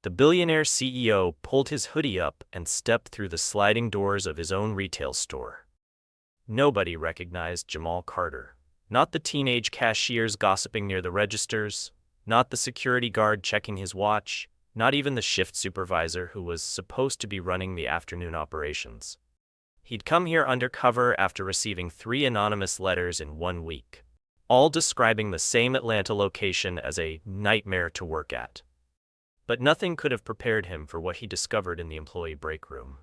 The billionaire CEO pulled his hoodie up and stepped through the sliding doors of his own retail store. Nobody recognized Jamal Carter. Not the teenage cashiers gossiping near the registers, not the security guard checking his watch, not even the shift supervisor who was supposed to be running the afternoon operations. He'd come here undercover after receiving 3 anonymous letters in 1 week, all describing the same Atlanta location as a nightmare to work at. But nothing could have prepared him for what he discovered in the employee break room.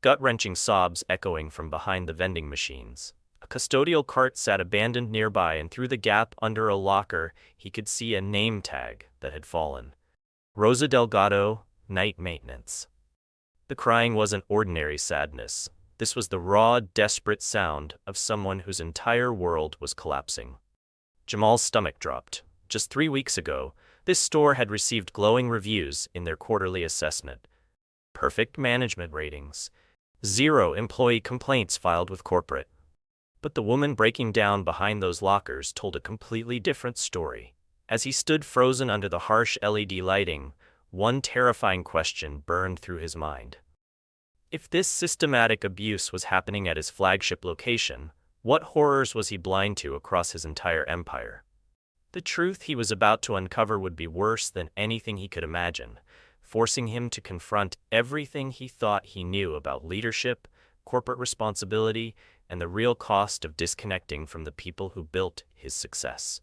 Gut-wrenching sobs echoing from behind the vending machines. A custodial cart sat abandoned nearby, and through the gap under a locker he could see a name tag that had fallen. Rosa Delgado, Night Maintenance. The crying wasn't ordinary sadness. This was the raw, desperate sound of someone whose entire world was collapsing. Jamal's stomach dropped. Just 3 weeks ago, this store had received glowing reviews in their quarterly assessment. Perfect management ratings. 0 employee complaints filed with corporate. But the woman breaking down behind those lockers told a completely different story. As he stood frozen under the harsh LED lighting, one terrifying question burned through his mind. If this systematic abuse was happening at his flagship location, what horrors was he blind to across his entire empire? The truth he was about to uncover would be worse than anything he could imagine, forcing him to confront everything he thought he knew about leadership, corporate responsibility, and the real cost of disconnecting from the people who built his success.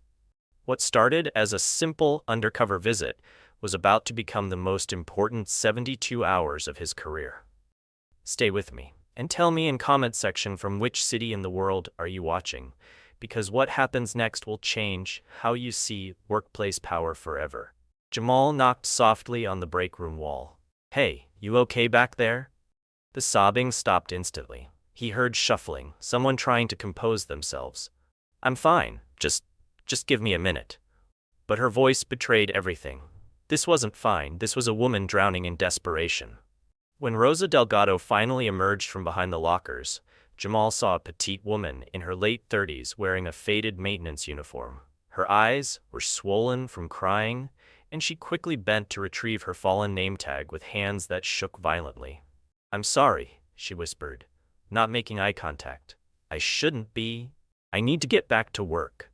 What started as a simple undercover visit was about to become the most important 72 hours of his career. Stay with me, and tell me in comment section from which city in the world are you watching, because what happens next will change how you see workplace power forever. Jamal knocked softly on the break room wall. "Hey, you okay back there?" The sobbing stopped instantly. He heard shuffling, someone trying to compose themselves. "I'm fine, just give me a minute." But her voice betrayed everything. This wasn't fine, this was a woman drowning in desperation. When Rosa Delgado finally emerged from behind the lockers, Jamal saw a petite woman in her late 30s wearing a faded maintenance uniform. Her eyes were swollen from crying, and she quickly bent to retrieve her fallen name tag with hands that shook violently. "I'm sorry," she whispered, not making eye contact. "I shouldn't be. I need to get back to work."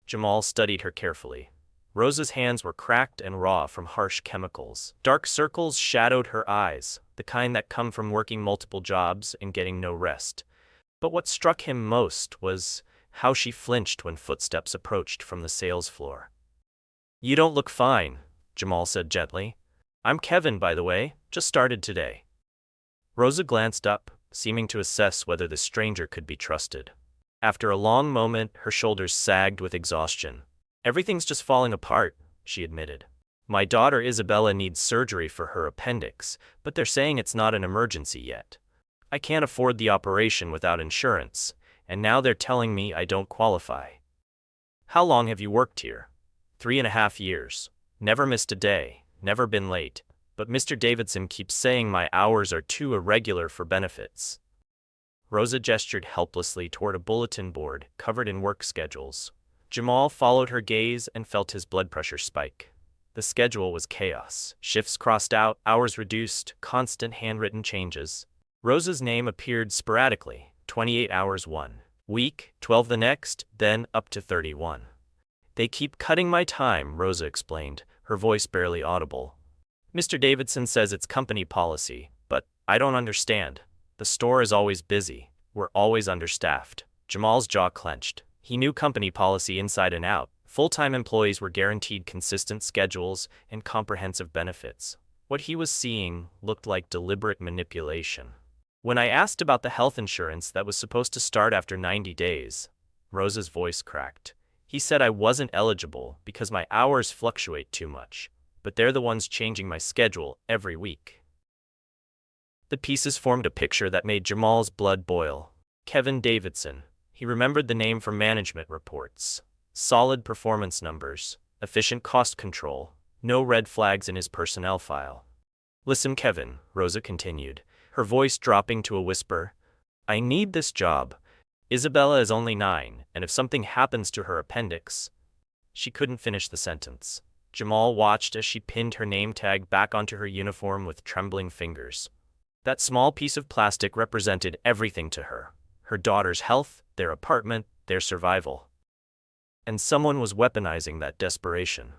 Jamal studied her carefully. Rosa's hands were cracked and raw from harsh chemicals. Dark circles shadowed her eyes, the kind that come from working multiple jobs and getting no rest. But what struck him most was how she flinched when footsteps approached from the sales floor. "You don't look fine," Jamal said gently. "I'm Kevin, by the way, just started today." Rosa glanced up, seeming to assess whether the stranger could be trusted. After a long moment, her shoulders sagged with exhaustion. "Everything's just falling apart," she admitted. "My daughter Isabella needs surgery for her appendix, but they're saying it's not an emergency yet. I can't afford the operation without insurance, and now they're telling me I don't qualify." "How long have you worked here?" 3.5 years. Never missed a day, never been late, but Mr. Davidson keeps saying my hours are too irregular for benefits." Rosa gestured helplessly toward a bulletin board covered in work schedules. Jamal followed her gaze and felt his blood pressure spike. The schedule was chaos. Shifts crossed out, hours reduced, constant handwritten changes. Rosa's name appeared sporadically, 28 hours one week, 12 the next, then up to 31. "They keep cutting my time," Rosa explained, her voice barely audible. "Mr. Davidson says it's company policy, but I don't understand. The store is always busy. We're always understaffed." Jamal's jaw clenched. He knew company policy inside and out. Full-time employees were guaranteed consistent schedules and comprehensive benefits. What he was seeing looked like deliberate manipulation. "When I asked about the health insurance that was supposed to start after 90 days, Rosa's voice cracked. "He said I wasn't eligible because my hours fluctuate too much, but they're the ones changing my schedule every week." The pieces formed a picture that made Jamal's blood boil. Kevin Davidson. He remembered the name from management reports. Solid performance numbers, efficient cost control, no red flags in his personnel file. "Listen, Kevin," Rosa continued, her voice dropping to a whisper. "I need this job. Isabella is only 9, and if something happens to her appendix..." She couldn't finish the sentence. Jamal watched as she pinned her name tag back onto her uniform with trembling fingers. That small piece of plastic represented everything to her: her daughter's health, their apartment, their survival. And someone was weaponizing that desperation.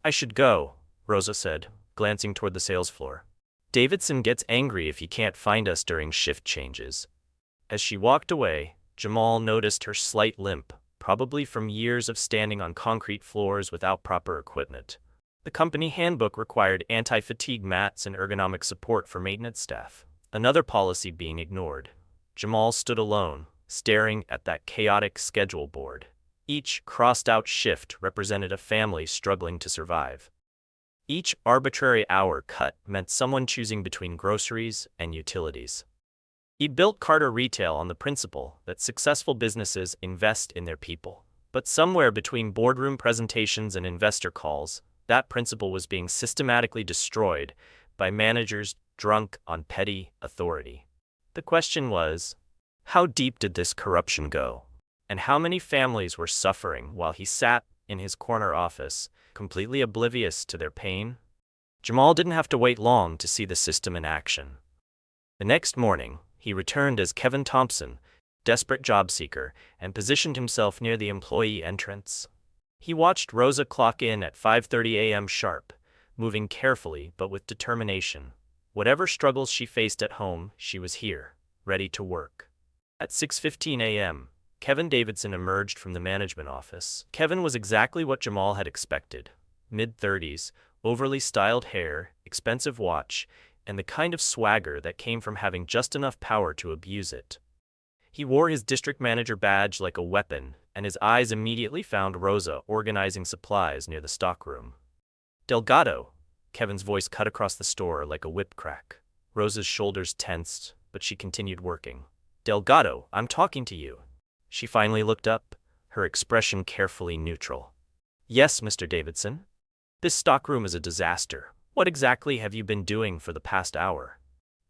"I should go," Rosa said, glancing toward the sales floor. "Davidson gets angry if he can't find us during shift changes." As she walked away, Jamal noticed her slight limp, probably from years of standing on concrete floors without proper equipment. The company handbook required anti-fatigue mats and ergonomic support for maintenance staff, another policy being ignored. Jamal stood alone, staring at that chaotic schedule board. Each crossed-out shift represented a family struggling to survive. Each arbitrary hour cut meant someone choosing between groceries and utilities. He built Carter Retail on the principle that successful businesses invest in their people. But somewhere between boardroom presentations and investor calls, that principle was being systematically destroyed by managers drunk on petty authority. The question was, how deep did this corruption go? And how many families were suffering while he sat in his corner office, completely oblivious to their pain? Jamal didn't have to wait long to see the system in action. The next morning, he returned as Kevin Thompson, desperate job seeker, and positioned himself near the employee entrance. He watched Rosa clock in at 5:30 a.m. sharp, moving carefully but with determination. Whatever struggles she faced at home, she was here, ready to work. At 6:15 a.m., Kevin Davidson emerged from the management office. Kevin was exactly what Jamal had expected: mid-30s, overly styled hair, expensive watch, and the kind of swagger that came from having just enough power to abuse it. He wore his district manager badge like a weapon, and his eyes immediately found Rosa organizing supplies near the stockroom. "Delgado," Kevin's voice cut across the store like a whip crack. Rosa's shoulders tensed, but she continued working. "Delgado, I'm talking to you." She finally looked up, her expression carefully neutral. "Yes, Mr. Davidson? This stockroom is a disaster. What exactly have you been doing for the past hour?"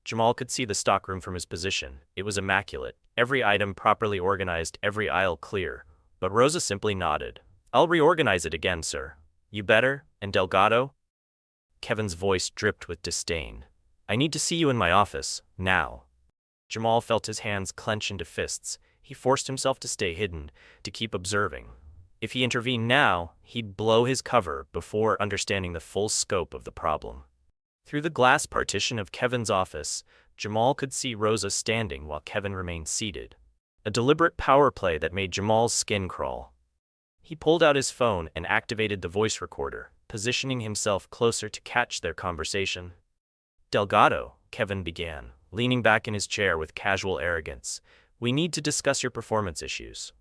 Jamal could see the stockroom from his position. It was immaculate, every item properly organized, every aisle clear. But Rosa simply nodded. "I'll reorganize it again, sir." "You better, and Delgado?" Kevin's voice dripped with disdain. "I need to see you in my office, now." Jamal felt his hands clench into fists. He forced himself to stay hidden, to keep observing. If he intervened now, he'd blow his cover before understanding the full scope of the problem. Through the glass partition of Kevin's office, Jamal could see Rosa standing while Kevin remained seated. A deliberate power play that made Jamal's skin crawl. He pulled out his phone and activated the voice recorder, positioning himself closer to catch their conversation. "Delgado," Kevin began, leaning back in his chair with casual arrogance, "we need to discuss your performance issues."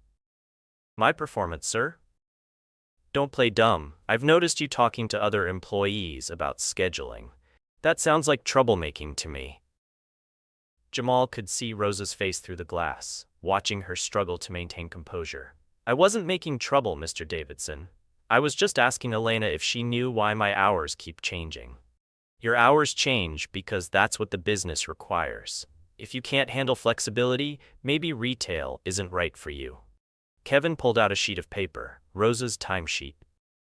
"My performance, sir?" "Don't play dumb. I've noticed you talking to other employees about scheduling. That sounds like troublemaking to me." Jamal could see Rosa's face through the glass, watching her struggle to maintain composure. "I wasn't making trouble, Mr. Davidson. I was just asking Elena if she knew why my hours keep changing." "Your hours change because that's what the business requires. If you can't handle flexibility, maybe retail isn't right for you." Kevin pulled out a sheet of paper, Rosa's timesheet.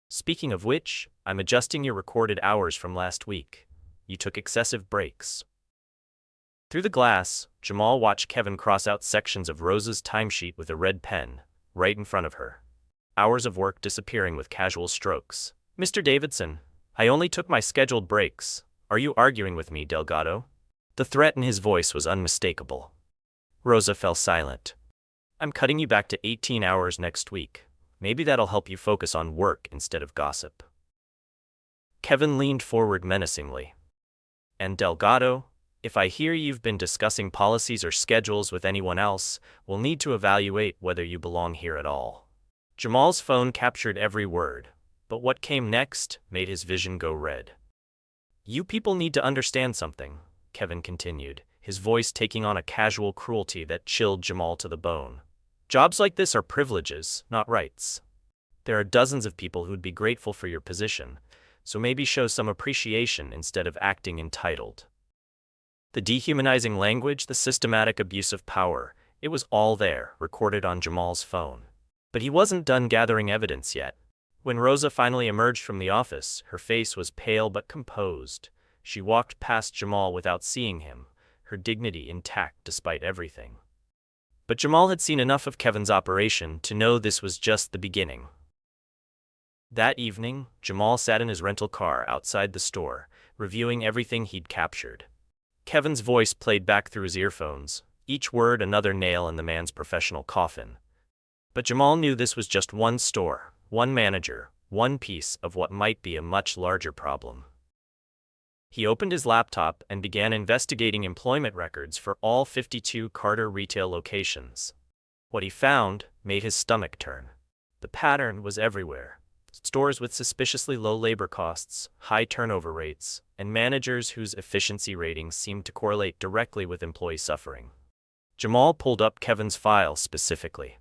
"Speaking of which, I'm adjusting your recorded hours from last week. You took excessive breaks." Through the glass, Jamal watched Kevin cross out sections of Rosa's timesheet with a red pen, right in front of her. Hours of work disappearing with casual strokes. "Mr. Davidson, I only took my scheduled breaks. Are you arguing with me, Delgado?" The threat in his voice was unmistakable. Rosa fell silent. "I'm cutting you back to 18 hours next week. Maybe that'll help you focus on work instead of gossip." Kevin leaned forward menacingly. "And Delgado, if I hear you've been discussing policies or schedules with anyone else, we'll need to evaluate whether you belong here at all." Jamal's phone captured every word, but what came next made his vision go red. "You people need to understand something," Kevin continued, his voice taking on a casual cruelty that chilled Jamal to the bone. "Jobs like this are privileges, not rights. There are dozens of people who'd be grateful for your position, so maybe show some appreciation instead of acting entitled." The dehumanizing language, the systematic abuse of power, it was all there, recorded on Jamal's phone. But he wasn't done gathering evidence yet. When Rosa finally emerged from the office, her face was pale but composed. She walked past Jamal without seeing him, her dignity intact despite everything. But Jamal had seen enough of Kevin's operation to know this was just the beginning. That evening, Jamal sat in his rental car outside the store, reviewing everything he'd captured. Kevin's voice played back through his earphones, each word another nail in the man's professional coffin. But Jamal knew this was just one store, one manager, one piece of what might be a much larger problem. He opened his laptop and began investigating employment records for all 52 Carter retail locations. What he found made his stomach turn. The pattern was everywhere. Stores with suspiciously low labor costs, high turnover rates, and managers whose efficiency ratings seemed to correlate directly with employee suffering. Jamal pulled up Kevin's file specifically.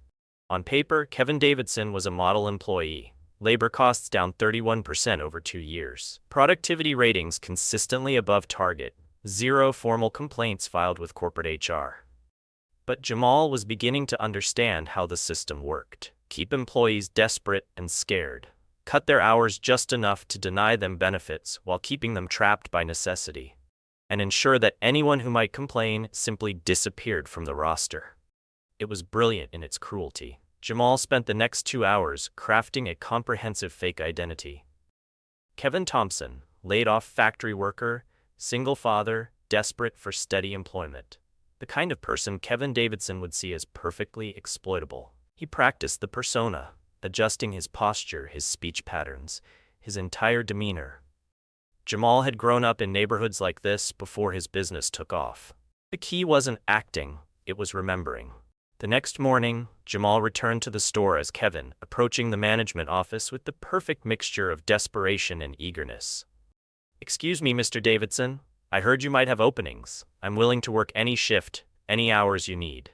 On paper, Kevin Davidson was a model employee. Labor costs down 31% over 2 years. Productivity ratings consistently above target. 0 formal complaints filed with corporate HR. But Jamal was beginning to understand how the system worked. Keep employees desperate and scared. Cut their hours just enough to deny them benefits while keeping them trapped by necessity. And ensure that anyone who might complain simply disappeared from the roster. It was brilliant in its cruelty. Jamal spent the next 2 hours crafting a comprehensive fake identity. Kevin Thompson, laid-off factory worker, single father, desperate for steady employment. The kind of person Kevin Davidson would see as perfectly exploitable. He practiced the persona, adjusting his posture, his speech patterns, his entire demeanor. Jamal had grown up in neighborhoods like this before his business took off. The key wasn't acting, it was remembering. The next morning, Jamal returned to the store as Kevin, approaching the management office with the perfect mixture of desperation and eagerness. "Excuse me, Mr. Davidson. I heard you might have openings. I'm willing to work any shift, any hours you need."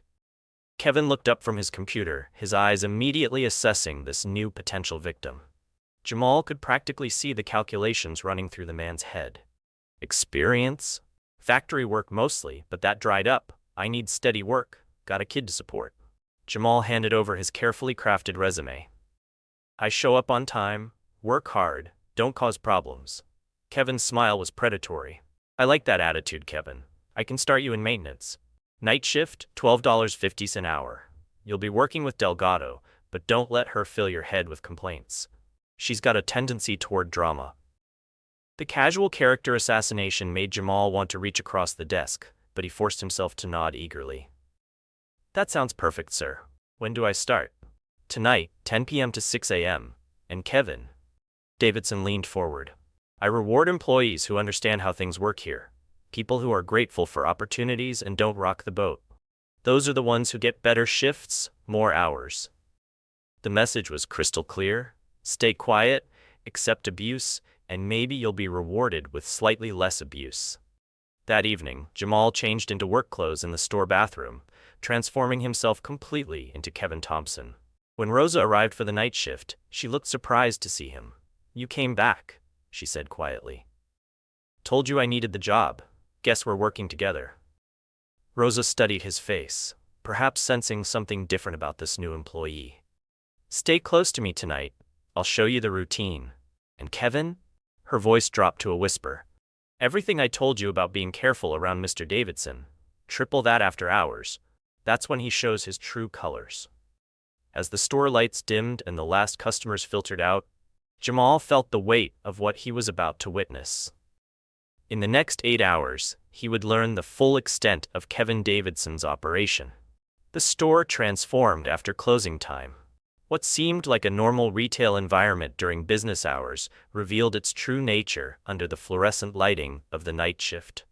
Kevin looked up from his computer, his eyes immediately assessing this new potential victim. Jamal could practically see the calculations running through the man's head. Experience? Factory work mostly, but that dried up. I need steady work. Got a kid to support. Jamal handed over his carefully crafted resume. I show up on time, work hard, don't cause problems. Kevin's smile was predatory. I like that attitude, Kevin. I can start you in maintenance. Night shift, $12.50 an hour. You'll be working with Delgado, but don't let her fill your head with complaints. She's got a tendency toward drama. The casual character assassination made Jamal want to reach across the desk, but he forced himself to nod eagerly. That sounds perfect, sir. When do I start? Tonight, 10 p.m. to 6 a.m. And Kevin. Davidson leaned forward. I reward employees who understand how things work here. People who are grateful for opportunities and don't rock the boat. Those are the ones who get better shifts, more hours. The message was crystal clear. Stay quiet, accept abuse, and maybe you'll be rewarded with slightly less abuse. That evening, Jamal changed into work clothes in the store bathroom, transforming himself completely into Kevin Thompson. When Rosa arrived for the night shift, she looked surprised to see him. You came back, she said quietly. Told you I needed the job. Guess we're working together. Rosa studied his face, perhaps sensing something different about this new employee. Stay close to me tonight. I'll show you the routine. And Kevin? Her voice dropped to a whisper. Everything I told you about being careful around Mr. Davidson. Triple that after hours. That's when he shows his true colors. As the store lights dimmed and the last customers filtered out, Jamal felt the weight of what he was about to witness. In the next 8 hours, he would learn the full extent of Kevin Davidson's operation. The store transformed after closing time. What seemed like a normal retail environment during business hours revealed its true nature under the fluorescent lighting of the night shift.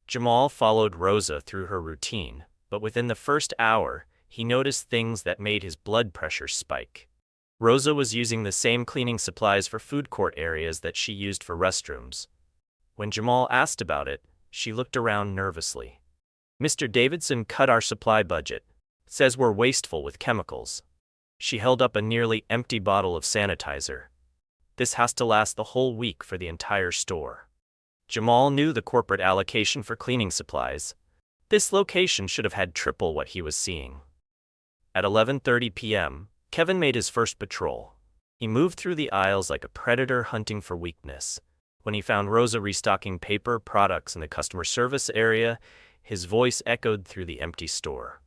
Jamal followed Rosa through her routine, but within the first hour, he noticed things that made his blood pressure spike. Rosa was using the same cleaning supplies for food court areas that she used for restrooms. When Jamal asked about it, she looked around nervously. Mr. Davidson cut our supply budget. Says we're wasteful with chemicals. She held up a nearly empty bottle of sanitizer. This has to last the whole week for the entire store. Jamal knew the corporate allocation for cleaning supplies. This location should have had triple what he was seeing. At 11:30 p.m., Kevin made his first patrol. He moved through the aisles like a predator hunting for weakness. When he found Rosa restocking paper products in the customer service area, his voice echoed through the empty store.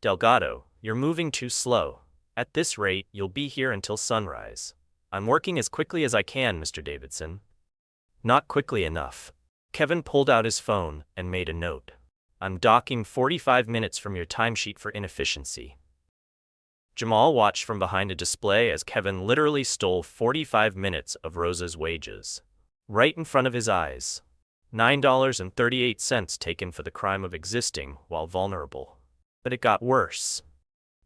"Delgado, you're moving too slow. At this rate, you'll be here until sunrise." "I'm working as quickly as I can, Mr. Davidson." "Not quickly enough." Kevin pulled out his phone and made a note. "I'm docking 45 minutes from your timesheet for inefficiency." Jamal watched from behind a display as Kevin literally stole 45 minutes of Rosa's wages. Right in front of his eyes. $9.38 taken for the crime of existing while vulnerable. But it got worse.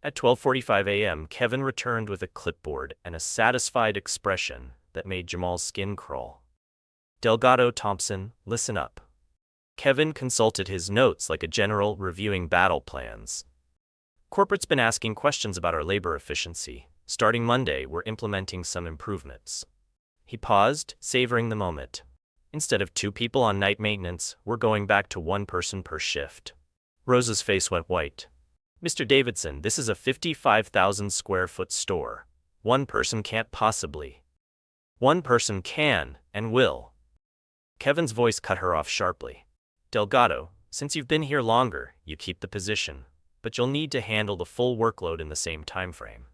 At 12:45 a.m., Kevin returned with a clipboard and a satisfied expression that made Jamal's skin crawl. "Delgado Thompson, listen up." Kevin consulted his notes like a general reviewing battle plans. "Corporate's been asking questions about our labor efficiency. Starting Monday, we're implementing some improvements." He paused, savoring the moment. "Instead of 2 people on night maintenance, we're going back to 1 person per shift." Rosa's face went white. "Mr. Davidson, this is a 55,000 square foot store. 1 person can't possibly." "1 person can, and will." Kevin's voice cut her off sharply. "Delgado, since you've been here longer, you keep the position, but you'll need to handle the full workload in the same time frame."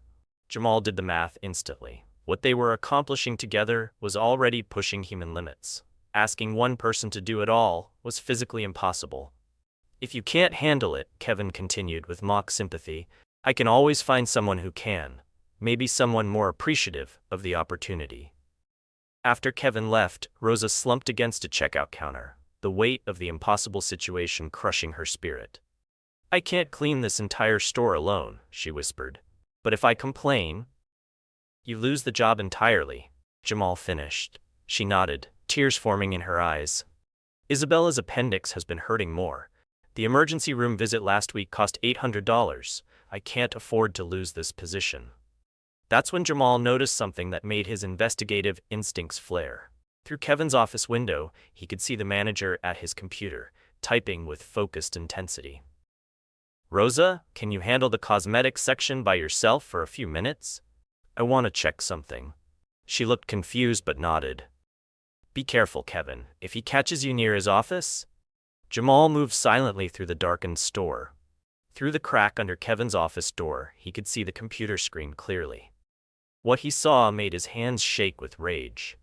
Jamal did the math instantly. What they were accomplishing together was already pushing human limits. Asking 1 person to do it all was physically impossible. "If you can't handle it," Kevin continued with mock sympathy, "I can always find someone who can. Maybe someone more appreciative of the opportunity." After Kevin left, Rosa slumped against a checkout counter, the weight of the impossible situation crushing her spirit. "I can't clean this entire store alone," she whispered. "But if I complain, you lose the job entirely." Jamal finished. She nodded, tears forming in her eyes. "Isabella's appendix has been hurting more. The emergency room visit last week cost $800. I can't afford to lose this position." That's when Jamal noticed something that made his investigative instincts flare. Through Kevin's office window, he could see the manager at his computer, typing with focused intensity. "Rosa, can you handle the cosmetics section by yourself for a few minutes? I want to check something." She looked confused but nodded. "Be careful, Kevin. If he catches you near his office." Jamal moved silently through the darkened store. Through the crack under Kevin's office door, he could see the computer screen clearly. What he saw made his hands shake with rage.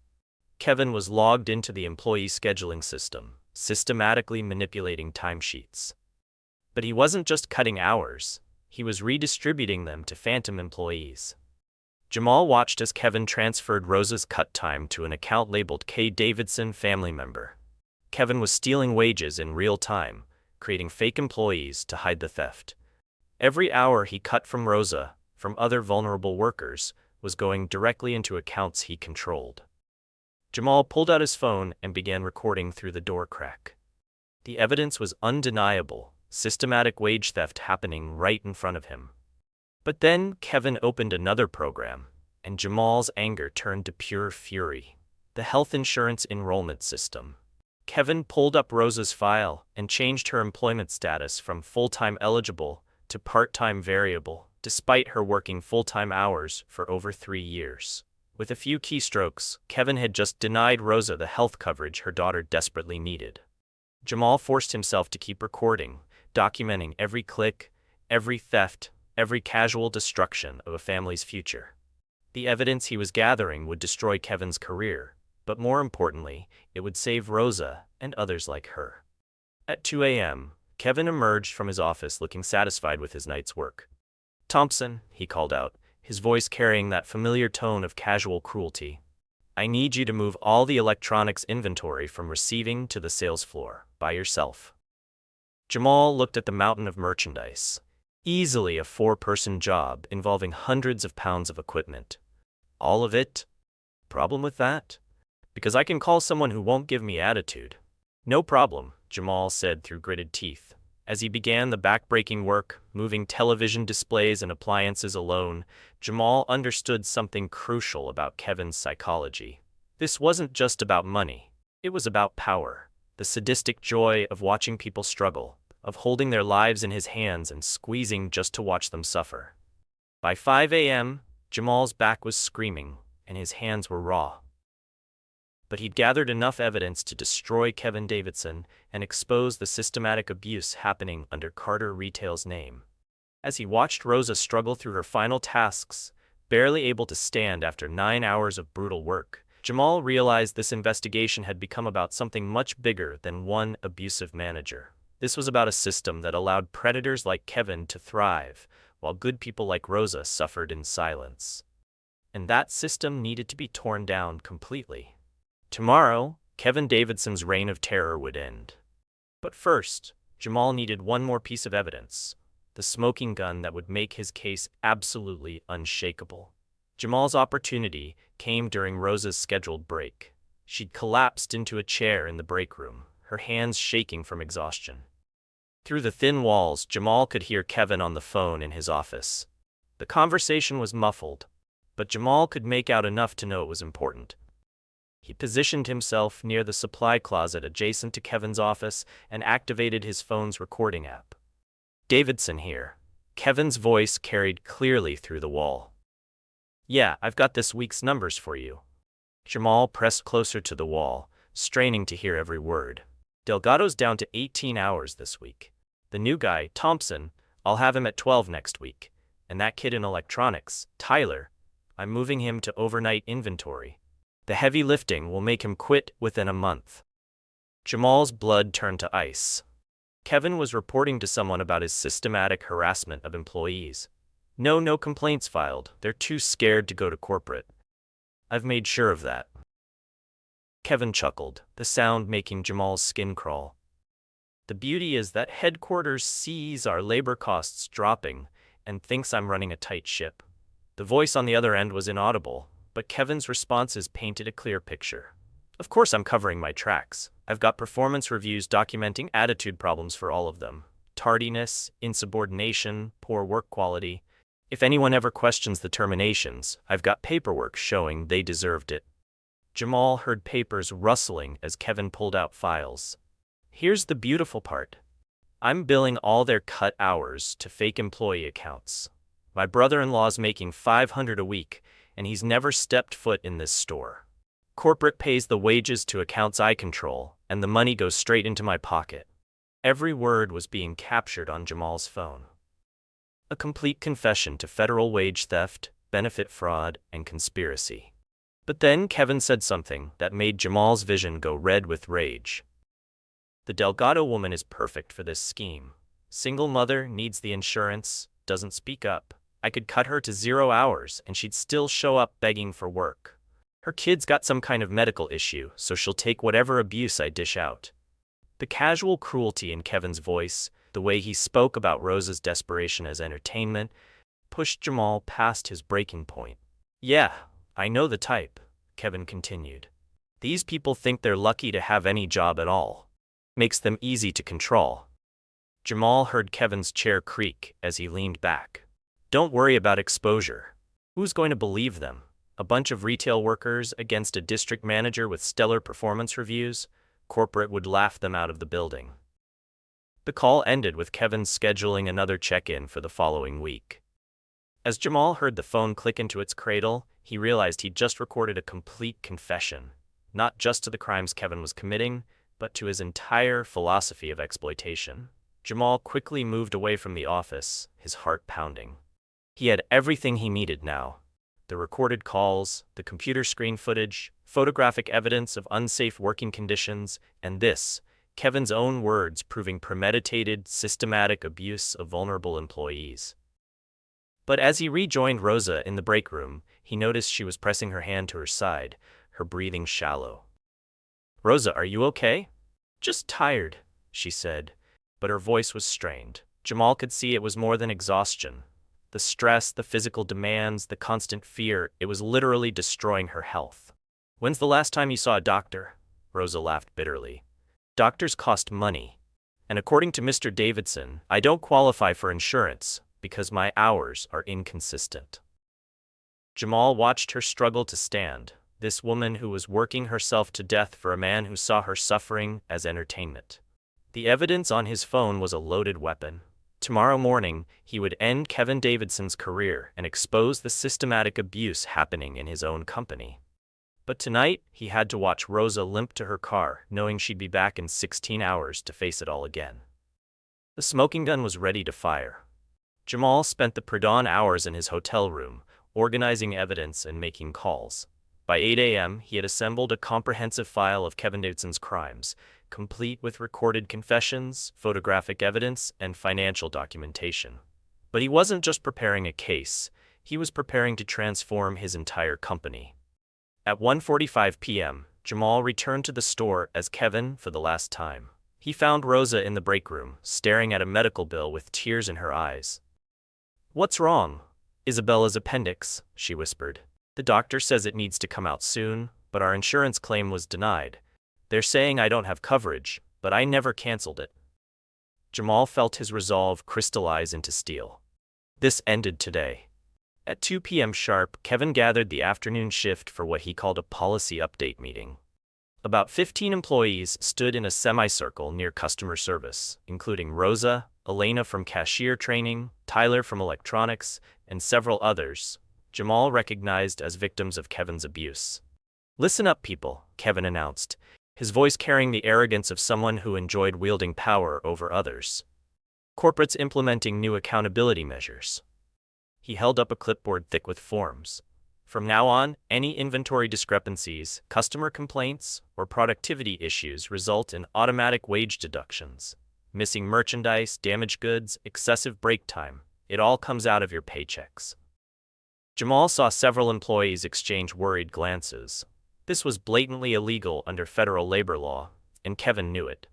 Kevin was logged into the employee scheduling system, systematically manipulating timesheets. But he wasn't just cutting hours, he was redistributing them to phantom employees. Jamal watched as Kevin transferred Rosa's cut time to an account labeled K. Davidson family member. Kevin was stealing wages in real time, creating fake employees to hide the theft. Every hour he cut from Rosa, from other vulnerable workers, was going directly into accounts he controlled. Jamal pulled out his phone and began recording through the door crack. The evidence was undeniable, systematic wage theft happening right in front of him. But then Kevin opened another program, and Jamal's anger turned to pure fury. The health insurance enrollment system. Kevin pulled up Rosa's file and changed her employment status from full-time eligible to part-time variable, despite her working full-time hours for over 3 years. With a few keystrokes, Kevin had just denied Rosa the health coverage her daughter desperately needed. Jamal forced himself to keep recording, documenting every click, every theft, every casual destruction of a family's future. The evidence he was gathering would destroy Kevin's career, but more importantly, it would save Rosa and others like her. At 2 a.m., Kevin emerged from his office looking satisfied with his night's work. "Thompson," he called out, his voice carrying that familiar tone of casual cruelty. "I need you to move all the electronics inventory from receiving to the sales floor, by yourself." Jamal looked at the mountain of merchandise. Easily a 4-person job involving hundreds of pounds of equipment. All of it? Problem with that? Because I can call someone who won't give me attitude. "No problem," Jamal said through gritted teeth. As he began the back-breaking work, moving television displays and appliances alone, Jamal understood something crucial about Kevin's psychology. This wasn't just about money. It was about power. The sadistic joy of watching people struggle, of holding their lives in his hands and squeezing just to watch them suffer. By 5 a.m., Jamal's back was screaming, and his hands were raw. But he'd gathered enough evidence to destroy Kevin Davidson and expose the systematic abuse happening under Carter Retail's name. As he watched Rosa struggle through her final tasks, barely able to stand after 9 hours of brutal work, Jamal realized this investigation had become about something much bigger than one abusive manager. This was about a system that allowed predators like Kevin to thrive, while good people like Rosa suffered in silence. And that system needed to be torn down completely. Tomorrow, Kevin Davidson's reign of terror would end. But first, Jamal needed one more piece of evidence, the smoking gun that would make his case absolutely unshakable. Jamal's opportunity came during Rosa's scheduled break. She'd collapsed into a chair in the break room, her hands shaking from exhaustion. Through the thin walls, Jamal could hear Kevin on the phone in his office. The conversation was muffled, but Jamal could make out enough to know it was important. He positioned himself near the supply closet adjacent to Kevin's office and activated his phone's recording app. "Davidson here." Kevin's voice carried clearly through the wall. "Yeah, I've got this week's numbers for you." Jamal pressed closer to the wall, straining to hear every word. "Delgado's down to 18 hours this week. The new guy, Thompson, I'll have him at 12 next week. And that kid in electronics, Tyler, I'm moving him to overnight inventory. The heavy lifting will make him quit within a month." Jamal's blood turned to ice. Kevin was reporting to someone about his systematic harassment of employees. No complaints filed. They're too scared to go to corporate. I've made sure of that." Kevin chuckled, the sound making Jamal's skin crawl. "The beauty is that headquarters sees our labor costs dropping and thinks I'm running a tight ship." The voice on the other end was inaudible, but Kevin's responses painted a clear picture. "Of course I'm covering my tracks. I've got performance reviews documenting attitude problems for all of them. Tardiness, insubordination, poor work quality. If anyone ever questions the terminations, I've got paperwork showing they deserved it." Jamal heard papers rustling as Kevin pulled out files. "Here's the beautiful part. I'm billing all their cut hours to fake employee accounts. My brother-in-law's making $500 a week, and he's never stepped foot in this store. Corporate pays the wages to accounts I control, and the money goes straight into my pocket." Every word was being captured on Jamal's phone. A complete confession to federal wage theft, benefit fraud, and conspiracy. But then Kevin said something that made Jamal's vision go red with rage. "The Delgado woman is perfect for this scheme. Single mother, needs the insurance, doesn't speak up. I could cut her to 0 hours and she'd still show up begging for work. Her kid's got some kind of medical issue, so she'll take whatever abuse I dish out." The casual cruelty in Kevin's voice, the way he spoke about Rosa's desperation as entertainment, pushed Jamal past his breaking point. "Yeah, I know the type," Kevin continued. "These people think they're lucky to have any job at all. Makes them easy to control." Jamal heard Kevin's chair creak as he leaned back. "Don't worry about exposure. Who's going to believe them? A bunch of retail workers against a district manager with stellar performance reviews? Corporate would laugh them out of the building." The call ended with Kevin scheduling another check-in for the following week. As Jamal heard the phone click into its cradle, he realized he'd just recorded a complete confession, not just to the crimes Kevin was committing, but to his entire philosophy of exploitation. Jamal quickly moved away from the office, his heart pounding. He had everything he needed now: the recorded calls, the computer screen footage, photographic evidence of unsafe working conditions, and this, Kevin's own words proving premeditated, systematic abuse of vulnerable employees. But as he rejoined Rosa in the break room, he noticed she was pressing her hand to her side, her breathing shallow. "Rosa, are you okay?" "Just tired," she said, but her voice was strained. Jamal could see it was more than exhaustion. The stress, the physical demands, the constant fear, it was literally destroying her health. "When's the last time you saw a doctor?" Rosa laughed bitterly. "Doctors cost money. And according to Mr. Davidson, I don't qualify for insurance because my hours are inconsistent." Jamal watched her struggle to stand, this woman who was working herself to death for a man who saw her suffering as entertainment. The evidence on his phone was a loaded weapon. Tomorrow morning, he would end Kevin Davidson's career and expose the systematic abuse happening in his own company. But tonight, he had to watch Rosa limp to her car, knowing she'd be back in 16 hours to face it all again. The smoking gun was ready to fire. Jamal spent the pre-dawn hours in his hotel room, organizing evidence and making calls. By 8 a.m., he had assembled a comprehensive file of Kevin Davidson's crimes, complete with recorded confessions, photographic evidence, and financial documentation. But he wasn't just preparing a case, he was preparing to transform his entire company. At 1:45 p.m., Jamal returned to the store as Kevin for the last time. He found Rosa in the break room, staring at a medical bill with tears in her eyes. "What's wrong?" "Isabella's appendix," she whispered. "The doctor says it needs to come out soon, but our insurance claim was denied. They're saying I don't have coverage, but I never canceled it." Jamal felt his resolve crystallize into steel. This ended today. At 2 p.m. sharp, Kevin gathered the afternoon shift for what he called a policy update meeting. About 15 employees stood in a semicircle near customer service, including Rosa, Elena from cashier training, Tyler from electronics, and several others Jamal recognized as victims of Kevin's abuse. "Listen up, people," Kevin announced, his voice carrying the arrogance of someone who enjoyed wielding power over others. "Corporates implementing new accountability measures." He held up a clipboard thick with forms. "From now on, any inventory discrepancies, customer complaints, or productivity issues result in automatic wage deductions. Missing merchandise, damaged goods, excessive break time, it all comes out of your paychecks." Jamal saw several employees exchange worried glances. This was blatantly illegal under federal labor law, and Kevin knew it.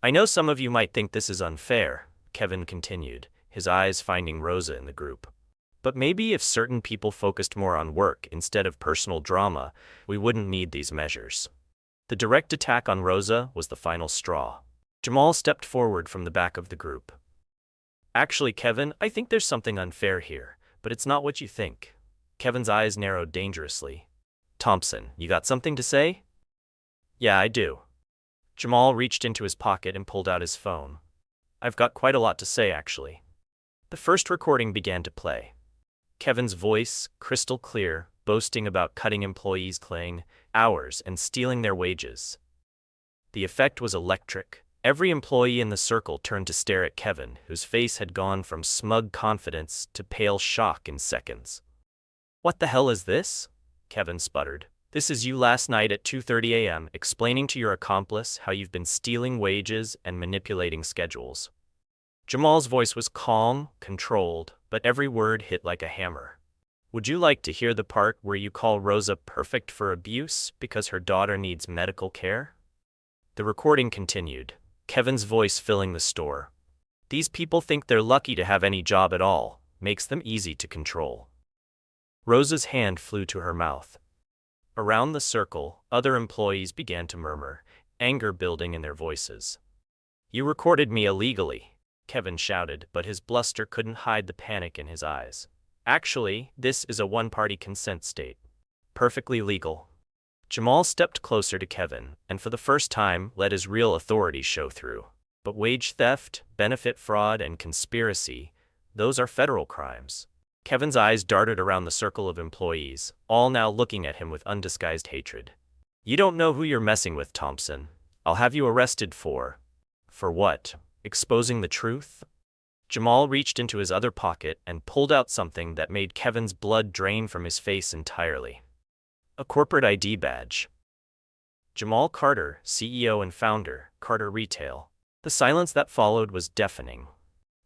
"I know some of you might think this is unfair," Kevin continued, his eyes finding Rosa in the group. "But maybe if certain people focused more on work instead of personal drama, we wouldn't need these measures." The direct attack on Rosa was the final straw. Jamal stepped forward from the back of the group. "Actually, Kevin, I think there's something unfair here, but it's not what you think." Kevin's eyes narrowed dangerously. "Thompson, you got something to say?" "Yeah, I do." Jamal reached into his pocket and pulled out his phone. "I've got quite a lot to say, actually." The first recording began to play. Kevin's voice, crystal clear, boasting about cutting employees' clang hours and stealing their wages. The effect was electric. Every employee in the circle turned to stare at Kevin, whose face had gone from smug confidence to pale shock in seconds. "What the hell is this?" Kevin sputtered. "This is you last night at 2:30 a.m. explaining to your accomplice how you've been stealing wages and manipulating schedules." Jamal's voice was calm, controlled, but every word hit like a hammer. "Would you like to hear the part where you call Rosa perfect for abuse because her daughter needs medical care?" The recording continued, Kevin's voice filling the store. "These people think they're lucky to have any job at all, makes them easy to control." Rosa's hand flew to her mouth. Around the circle, other employees began to murmur, anger building in their voices. "You recorded me illegally," Kevin shouted, but his bluster couldn't hide the panic in his eyes. "Actually, this is a one-party consent state. Perfectly legal." Jamal stepped closer to Kevin, and for the first time let his real authority show through. "But wage theft, benefit fraud, and conspiracy, those are federal crimes." Kevin's eyes darted around the circle of employees, all now looking at him with undisguised hatred. "You don't know who you're messing with, Thompson. I'll have you arrested for what? Exposing the truth?" Jamal reached into his other pocket and pulled out something that made Kevin's blood drain from his face entirely. A corporate ID badge. Jamal Carter, CEO and founder, Carter Retail. The silence that followed was deafening.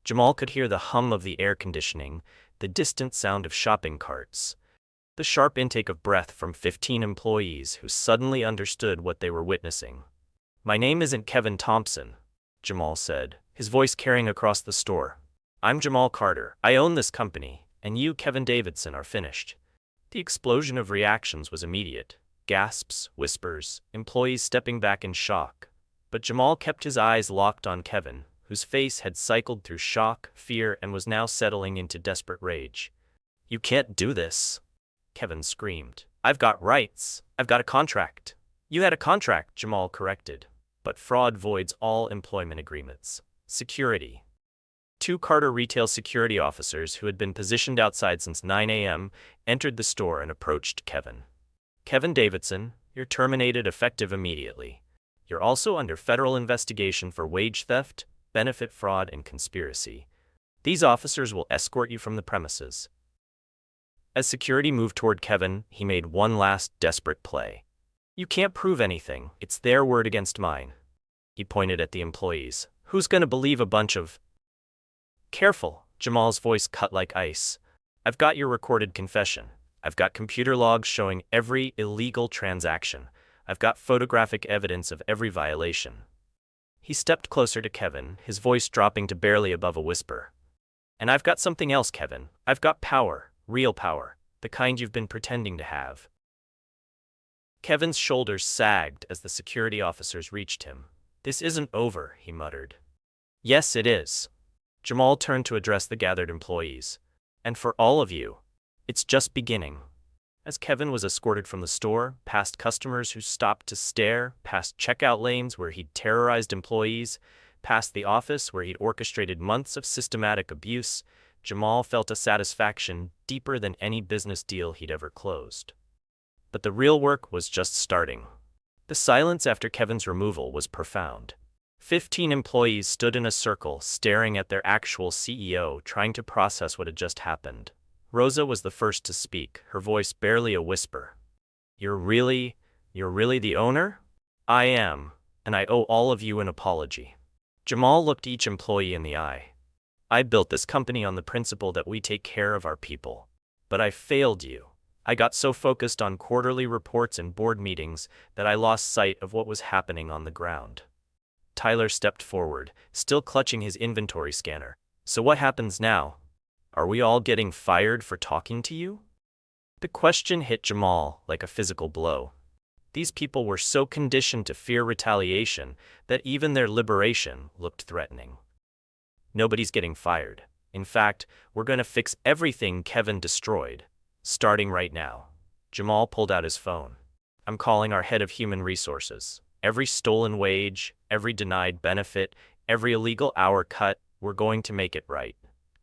Jamal could hear the hum of the air conditioning, the distant sound of shopping carts, the sharp intake of breath from 15 employees who suddenly understood what they were witnessing. "My name isn't Kevin Thompson," Jamal said, his voice carrying across the store. "I'm Jamal Carter. I own this company, and you, Kevin Davidson, are finished." The explosion of reactions was immediate. Gasps, whispers, employees stepping back in shock. But Jamal kept his eyes locked on Kevin, whose face had cycled through shock, fear, and was now settling into desperate rage. "You can't do this," Kevin screamed. "I've got rights. I've got a contract." "You had a contract," Jamal corrected. "But fraud voids all employment agreements." Security. Two Carter retail security officers who had been positioned outside since 9 a.m. entered the store and approached Kevin. Kevin Davidson, you're terminated effective immediately. You're also under federal investigation for wage theft, benefit fraud, and conspiracy. These officers will escort you from the premises. As security moved toward Kevin, he made one last desperate play. You can't prove anything. It's their word against mine. He pointed at the employees. Who's gonna believe a bunch of... Careful, Jamal's voice cut like ice. I've got your recorded confession. I've got computer logs showing every illegal transaction. I've got photographic evidence of every violation. He stepped closer to Kevin, his voice dropping to barely above a whisper. And I've got something else, Kevin. I've got power, real power, the kind you've been pretending to have. Kevin's shoulders sagged as the security officers reached him. This isn't over, he muttered. Yes, it is. Jamal turned to address the gathered employees. And for all of you, it's just beginning. As Kevin was escorted from the store, past customers who stopped to stare, past checkout lanes where he'd terrorized employees, past the office where he'd orchestrated months of systematic abuse, Jamal felt a satisfaction deeper than any business deal he'd ever closed. But the real work was just starting. The silence after Kevin's removal was profound. 15 employees stood in a circle, staring at their actual CEO, trying to process what had just happened. Rosa was the first to speak, her voice barely a whisper. You're really the owner? I am, and I owe all of you an apology. Jamal looked each employee in the eye. I built this company on the principle that we take care of our people. But I failed you. I got so focused on quarterly reports and board meetings that I lost sight of what was happening on the ground. Tyler stepped forward, still clutching his inventory scanner. So what happens now? Are we all getting fired for talking to you? The question hit Jamal like a physical blow. These people were so conditioned to fear retaliation that even their liberation looked threatening. Nobody's getting fired. In fact, we're going to fix everything Kevin destroyed. Starting right now. Jamal pulled out his phone. I'm calling our head of human resources. Every stolen wage, every denied benefit, every illegal hour cut, we're going to make it right.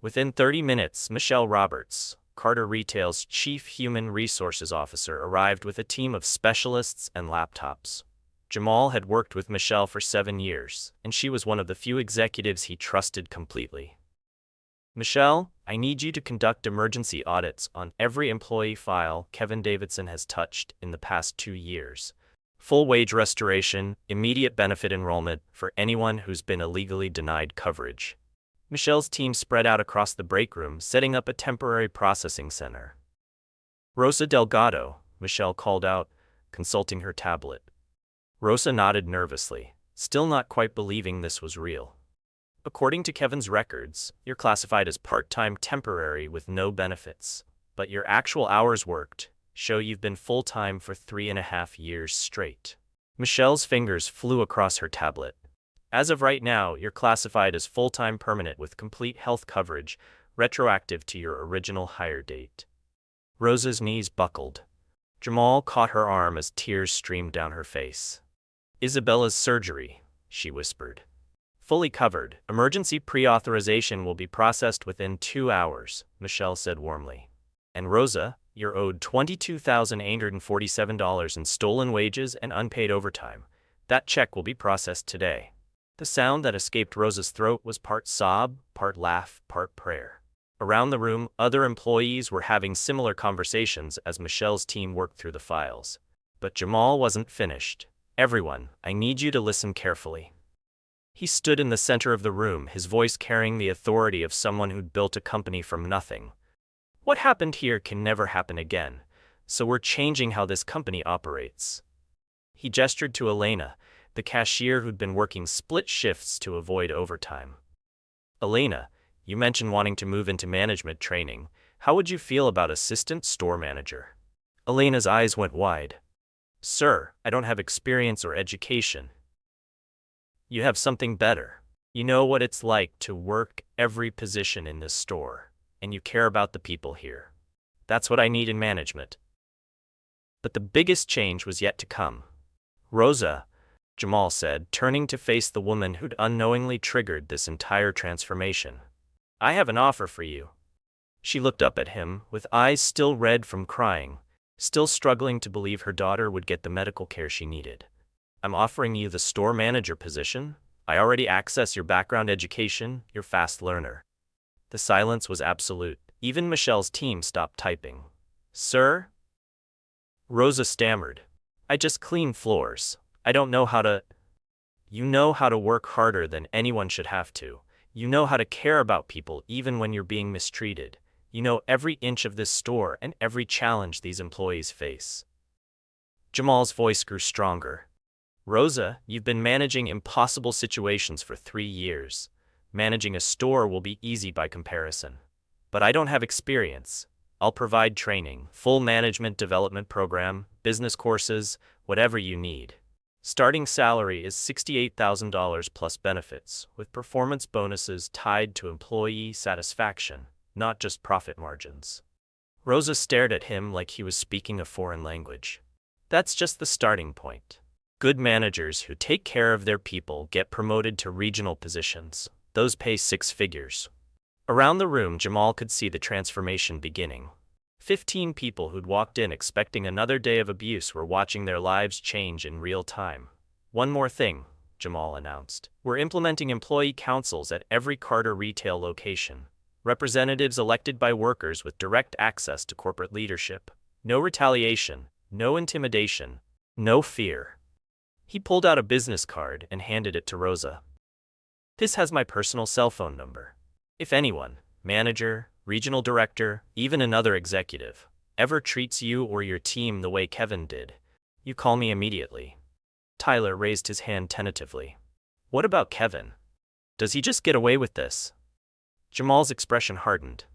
Within 30 minutes, Michelle Roberts, Carter Retail's chief human resources officer, arrived with a team of specialists and laptops. Jamal had worked with Michelle for 7 years, and she was one of the few executives he trusted completely. Michelle, I need you to conduct emergency audits on every employee file Kevin Davidson has touched in the past 2 years. Full wage restoration, immediate benefit enrollment for anyone who's been illegally denied coverage. Michelle's team spread out across the break room, setting up a temporary processing center. Rosa Delgado, Michelle called out, consulting her tablet. Rosa nodded nervously, still not quite believing this was real. According to Kevin's records, you're classified as part-time temporary with no benefits, but your actual hours worked show you've been full-time for 3.5 years straight. Michelle's fingers flew across her tablet. As of right now, you're classified as full-time permanent with complete health coverage, retroactive to your original hire date. Rosa's knees buckled. Jamal caught her arm as tears streamed down her face. Isabella's surgery, she whispered. Fully covered, emergency pre-authorization will be processed within 2 hours, Michelle said warmly. And Rosa, you're owed $22,847 in stolen wages and unpaid overtime. That check will be processed today. The sound that escaped Rosa's throat was part sob, part laugh, part prayer. Around the room, other employees were having similar conversations as Michelle's team worked through the files. But Jamal wasn't finished. Everyone, I need you to listen carefully. He stood in the center of the room, his voice carrying the authority of someone who'd built a company from nothing. What happened here can never happen again, so we're changing how this company operates. He gestured to Elena, the cashier who'd been working split shifts to avoid overtime. Elena, you mentioned wanting to move into management training. How would you feel about assistant store manager? Elena's eyes went wide. Sir, I don't have experience or education. You have something better. You know what it's like to work every position in this store, and you care about the people here. That's what I need in management. But the biggest change was yet to come. Rosa, Jamal said, turning to face the woman who'd unknowingly triggered this entire transformation. I have an offer for you. She looked up at him, with eyes still red from crying, still struggling to believe her daughter would get the medical care she needed. I'm offering you the store manager position. I already access your background education, you're fast learner. The silence was absolute. Even Michelle's team stopped typing. Sir? Rosa stammered. I just clean floors. I don't know how to. You know how to work harder than anyone should have to. You know how to care about people even when you're being mistreated. You know every inch of this store and every challenge these employees face. Jamal's voice grew stronger. Rosa, you've been managing impossible situations for 3 years. Managing a store will be easy by comparison. But I don't have experience. I'll provide training, full management development program, business courses, whatever you need. Starting salary is $68,000 plus benefits, with performance bonuses tied to employee satisfaction, not just profit margins. Rosa stared at him like he was speaking a foreign language. That's just the starting point. Good managers who take care of their people get promoted to regional positions. Those pay 6 figures. Around the room, Jamal could see the transformation beginning. 15 people who'd walked in expecting another day of abuse were watching their lives change in real time. One more thing, Jamal announced. We're implementing employee councils at every Carter retail location. Representatives elected by workers with direct access to corporate leadership. No retaliation, no intimidation, no fear. He pulled out a business card and handed it to Rosa. This has my personal cell phone number. If anyone, manager, regional director, even another executive, ever treats you or your team the way Kevin did, you call me immediately. Tyler raised his hand tentatively. What about Kevin? Does he just get away with this? Jamal's expression hardened.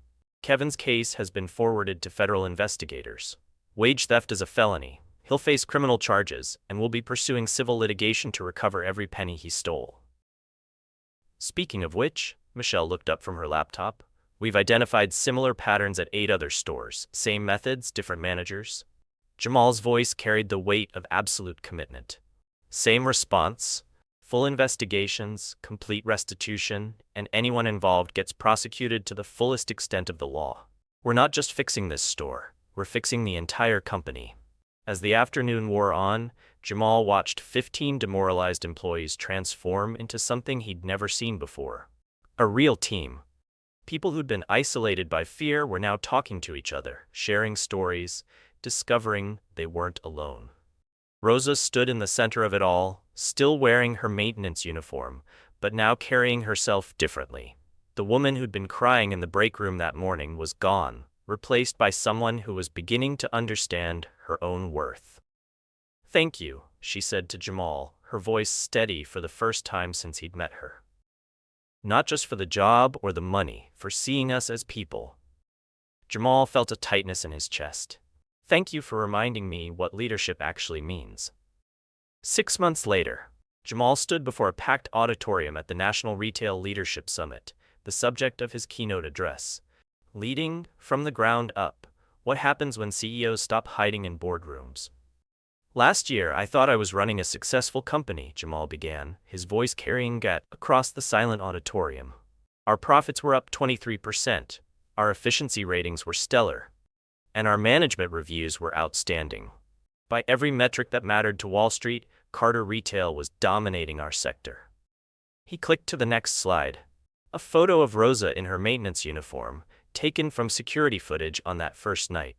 Kevin's case has been forwarded to federal investigators. Wage theft is a felony. He'll face criminal charges and will be pursuing civil litigation to recover every penny he stole. Speaking of which, Michelle looked up from her laptop. We've identified similar patterns at 8 other stores. Same methods, different managers. Jamal's voice carried the weight of absolute commitment. Same response. Full investigations, complete restitution, and anyone involved gets prosecuted to the fullest extent of the law. We're not just fixing this store, we're fixing the entire company. As the afternoon wore on, Jamal watched 15 demoralized employees transform into something he'd never seen before. A real team. People who'd been isolated by fear were now talking to each other, sharing stories, discovering they weren't alone. Rosa stood in the center of it all, still wearing her maintenance uniform, but now carrying herself differently. The woman who'd been crying in the break room that morning was gone, replaced by someone who was beginning to understand her own worth. Thank you, she said to Jamal, her voice steady for the first time since he'd met her. Not just for the job or the money, for seeing us as people. Jamal felt a tightness in his chest. Thank you for reminding me what leadership actually means. 6 months later, Jamal stood before a packed auditorium at the National Retail Leadership Summit, the subject of his keynote address. Leading from the ground up, what happens when CEOs stop hiding in boardrooms? Last year, I thought I was running a successful company, Jamal began, his voice carrying gut across the silent auditorium. Our profits were up 23%, our efficiency ratings were stellar, and our management reviews were outstanding. By every metric that mattered to Wall Street, Carter Retail was dominating our sector. He clicked to the next slide. A photo of Rosa in her maintenance uniform, taken from security footage on that first night.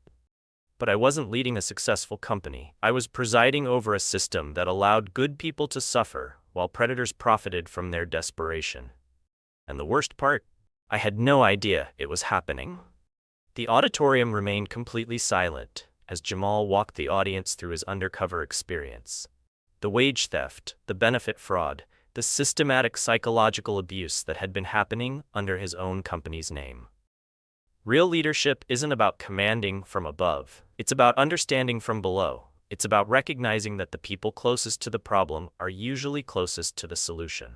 But I wasn't leading a successful company. I was presiding over a system that allowed good people to suffer while predators profited from their desperation. And the worst part? I had no idea it was happening. The auditorium remained completely silent as Jamal walked the audience through his undercover experience. The wage theft, the benefit fraud, the systematic psychological abuse that had been happening under his own company's name. Real leadership isn't about commanding from above. It's about understanding from below. It's about recognizing that the people closest to the problem are usually closest to the solution.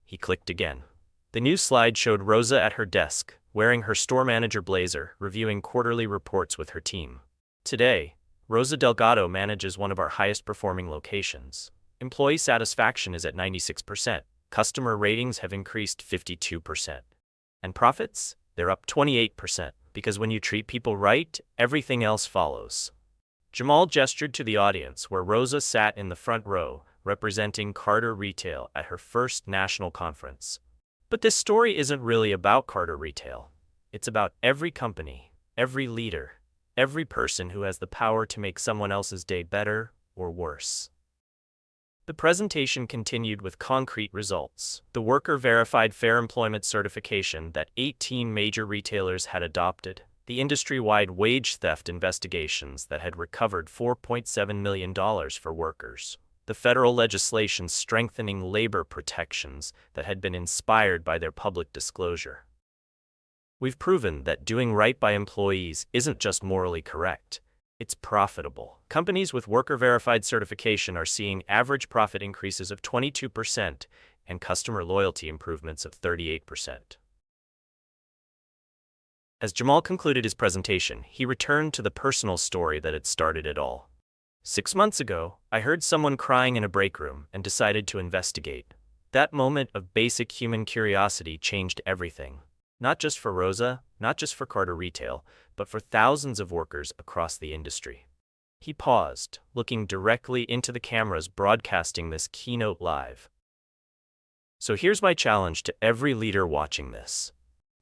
He clicked again. The new slide showed Rosa at her desk, wearing her store manager blazer, reviewing quarterly reports with her team. Today, Rosa Delgado manages one of our highest performing locations. Employee satisfaction is at 96%. Customer ratings have increased 52%. And profits? They're up 28%, because when you treat people right, everything else follows. Jamal gestured to the audience where Rosa sat in the front row, representing Carter Retail at her first national conference. But this story isn't really about Carter Retail. It's about every company, every leader, every person who has the power to make someone else's day better or worse. The presentation continued with concrete results. The worker-verified fair employment certification that 18 major retailers had adopted, the industry-wide wage theft investigations that had recovered $4.7 million for workers, the federal legislation strengthening labor protections that had been inspired by their public disclosure. We've proven that doing right by employees isn't just morally correct, it's profitable. Companies with worker-verified certification are seeing average profit increases of 22% and customer loyalty improvements of 38%. As Jamal concluded his presentation, he returned to the personal story that had started it all. 6 months ago, I heard someone crying in a break room and decided to investigate. That moment of basic human curiosity changed everything. Not just for Rosa, not just for Carter Retail, but for thousands of workers across the industry. He paused, looking directly into the cameras broadcasting this keynote live. So here's my challenge to every leader watching this.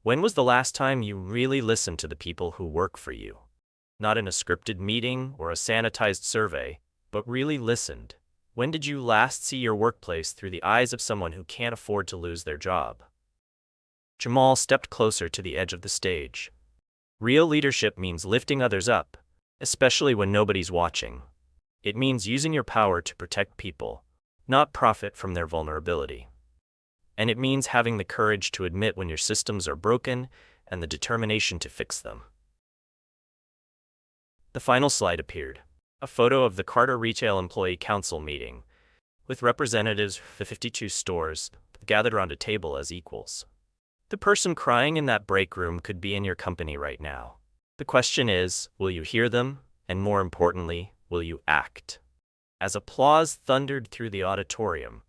When was the last time you really listened to the people who work for you? Not in a scripted meeting or a sanitized survey, but really listened. When did you last see your workplace through the eyes of someone who can't afford to lose their job? Jamal stepped closer to the edge of the stage. Real leadership means lifting others up, especially when nobody's watching. It means using your power to protect people, not profit from their vulnerability. And it means having the courage to admit when your systems are broken and the determination to fix them. The final slide appeared, a photo of the Carter Retail Employee Council meeting, with representatives from 52 stores gathered around a table as equals. The person crying in that break room could be in your company right now. The question is, will you hear them? And more importantly, will you act? As applause thundered through the auditorium,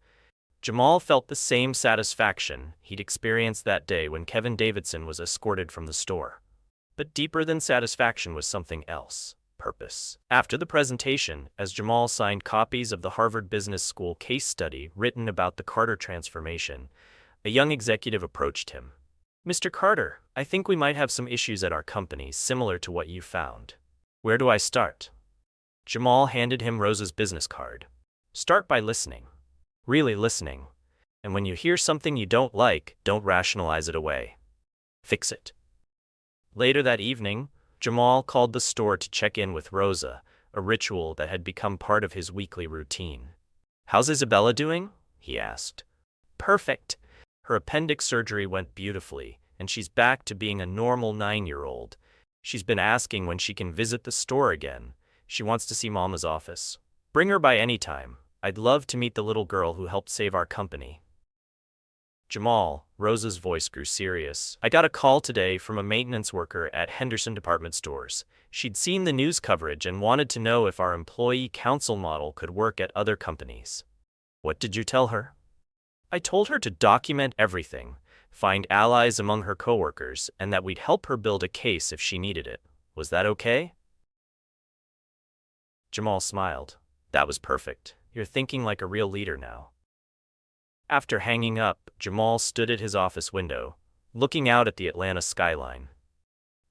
Jamal felt the same satisfaction he'd experienced that day when Kevin Davidson was escorted from the store. But deeper than satisfaction was something else: purpose. After the presentation, as Jamal signed copies of the Harvard Business School case study written about the Carter transformation, a young executive approached him. "Mr. Carter, I think we might have some issues at our company similar to what you found. Where do I start?" Jamal handed him Rosa's business card. "Start by listening. Really listening. And when you hear something you don't like, don't rationalize it away. Fix it." Later that evening, Jamal called the store to check in with Rosa, a ritual that had become part of his weekly routine. "How's Isabella doing?" he asked. "Perfect. Her appendix surgery went beautifully, and she's back to being a normal 9-year-old. She's been asking when she can visit the store again. She wants to see Mama's office. Bring her by any time. I'd love to meet the little girl who helped save our company." "Jamal," Rosa's voice grew serious, "I got a call today from a maintenance worker at Henderson Department Stores. She'd seen the news coverage and wanted to know if our employee council model could work at other companies." "What did you tell her?" "I told her to document everything, find allies among her coworkers, and that we'd help her build a case if she needed it. Was that okay?" Jamal smiled. "That was perfect. You're thinking like a real leader now." After hanging up, Jamal stood at his office window, looking out at the Atlanta skyline.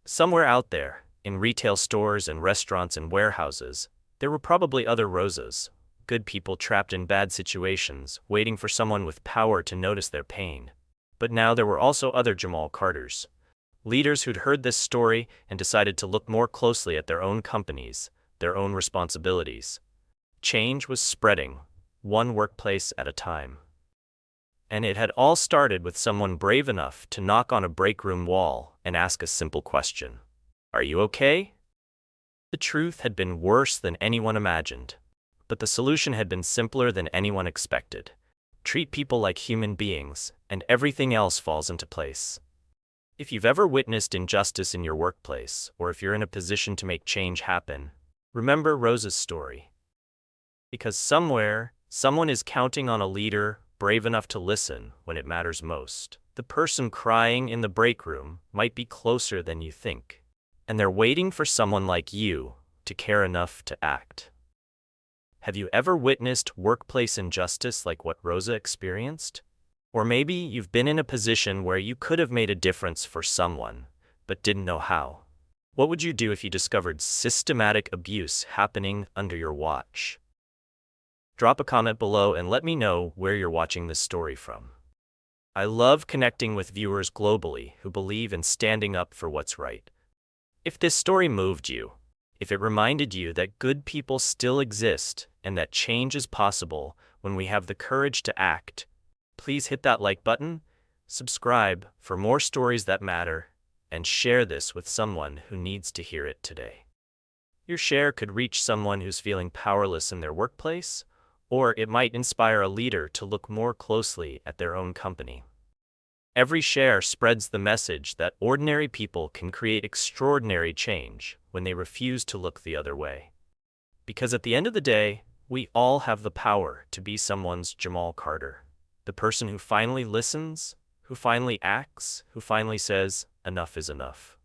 Somewhere out there, in retail stores and restaurants and warehouses, there were probably other Rosas, good people trapped in bad situations, waiting for someone with power to notice their pain. But now there were also other Jamal Carters, leaders who'd heard this story and decided to look more closely at their own companies, their own responsibilities. Change was spreading, one workplace at a time. And it had all started with someone brave enough to knock on a break room wall and ask a simple question: "Are you okay?" The truth had been worse than anyone imagined, but the solution had been simpler than anyone expected. Treat people like human beings, and everything else falls into place. If you've ever witnessed injustice in your workplace, or if you're in a position to make change happen, remember Rosa's story. Because somewhere, someone is counting on a leader brave enough to listen when it matters most. The The person crying in the break room might be closer than you think, and they're waiting for someone like you to care enough to act. Have you ever witnessed workplace injustice like what Rosa experienced? Or maybe you've been in a position where you could have made a difference for someone, but didn't know how. What would you do if you discovered systematic abuse happening under your watch? Drop a comment below and let me know where you're watching this story from. I love connecting with viewers globally who believe in standing up for what's right. If this story moved you, if it reminded you that good people still exist and that change is possible when we have the courage to act, please hit that like button, subscribe for more stories that matter, and share this with someone who needs to hear it today. Your share could reach someone who's feeling powerless in their workplace, or it might inspire a leader to look more closely at their own company. Every share spreads the message that ordinary people can create extraordinary change when they refuse to look the other way. Because at the end of the day, we all have the power to be someone's Jamal Carter, the person who finally listens, who finally acts, who finally says, enough is enough.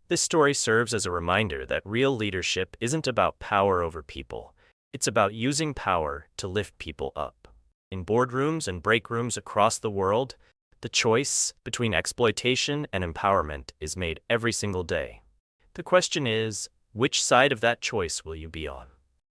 This story serves as a reminder that real leadership isn't about power over people. It's about using power to lift people up. In boardrooms and break rooms across the world, the choice between exploitation and empowerment is made every single day. The question is, which side of that choice will you be on?